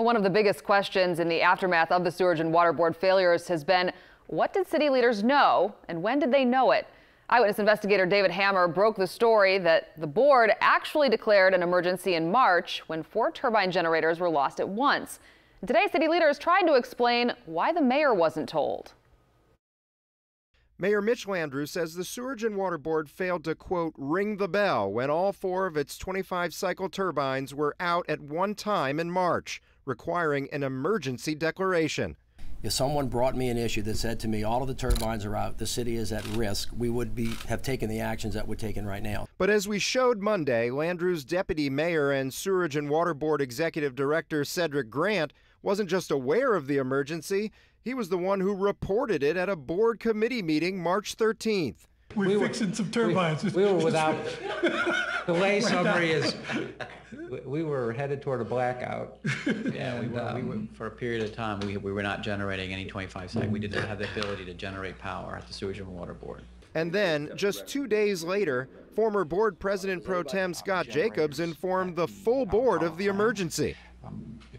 One of the biggest questions in the aftermath of the Sewerage and Water Board failures has been, what did city leaders know and when did they know it? Eyewitness investigator David Hammer broke the story that the board actually declared an emergency in March when 4 turbine generators were lost at once. And today, city leaders tried to explain why the mayor wasn't told. Mayor Mitch Landrieu says the Sewerage and Water Board failed to, quote, ring the bell when all 4 of its 25-cycle turbines were out at one time in March, requiring an emergency declaration. If someone brought me an issue that said to me, all of the turbines are out, the city is at risk, we would have taken the actions that we're taking right now. But as we showed Monday, Landrieu's deputy mayor and Sewerage and Water Board executive director Cedric Grant wasn't just aware of the emergency, he was the one who reported it at a board committee meeting March 13th. We're fixing some turbines. We were without, the lay summary is, we were headed toward a blackout. Yeah, we were, for a period of time, we were not generating any 25 cycle. We didn't have the ability to generate power at the Sewage and Water Board. And then, just 2 days later, former board president pro tem Scott Jacobs informed the full board of the emergency.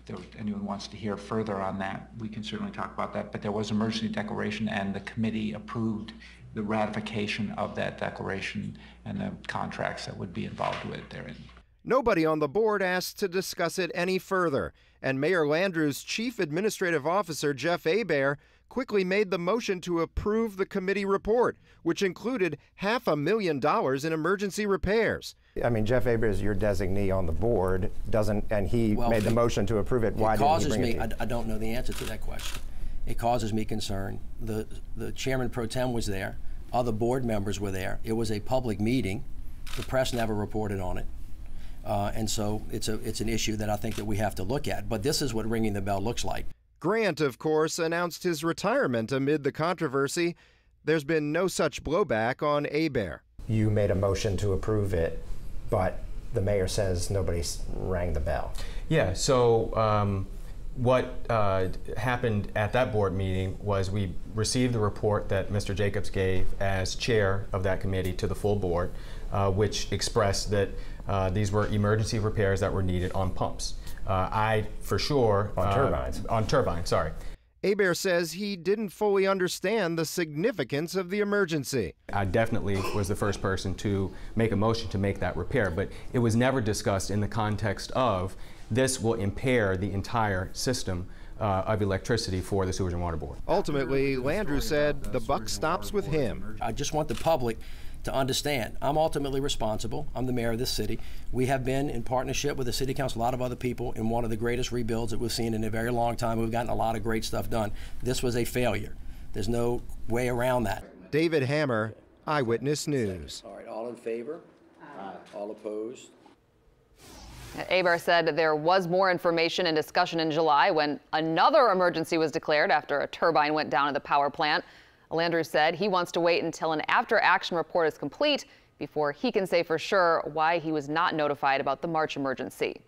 If anyone wants to hear further on that, we can certainly talk about that. But there was an emergency declaration, and the committee approved the ratification of that declaration and the contracts that would be involved with it therein. Nobody on the board asked to discuss it any further, and Mayor Landrieu's chief administrative officer, Jeff Hebert, quickly made the motion to approve the committee report, which included $500,000 in emergency repairs. I mean, Jeff Hebert is your designee on the board, and he made the motion to approve it. Why didn't he bring it to you? I don't know the answer to that question. It causes me concern. The chairman pro tem was there. Other board members were there. It was a public meeting. The press never reported on it. And so it's an issue that I think that we have to look at. But this is what ringing the bell looks like. Grant, of course, announced his retirement amid the controversy. There's been no such blowback on Hebert. You made a motion to approve it, but the mayor says nobody rang the bell. Yeah, so what happened at that board meeting was we received the report that Mr. Jacobs gave as chair of that committee to the full board, which expressed that these were emergency repairs that were needed on pumps. I, for sure... On turbines. On turbines, sorry. Hebert says he didn't fully understand the significance of the emergency. I definitely was the first person to make a motion to make that repair, but it was never discussed in the context of this will impair the entire system of electricity for the Sewage and Water Board. Ultimately, Landrieu said the buck stops with him. I just want the public to understand, I'm ultimately responsible. I'm the mayor of this city. We have been in partnership with the city council, a lot of other people, in one of the greatest rebuilds that we've seen in a very long time. We've gotten a lot of great stuff done. This was a failure. There's no way around that. David Hammer, Eyewitness News. All right, all in favor? Aye. All opposed? Hebert said there was more information and discussion in July when another emergency was declared after a turbine went down at the power plant. Landrieu said he wants to wait until an after-action report is complete before he can say for sure why he was not notified about the March emergency.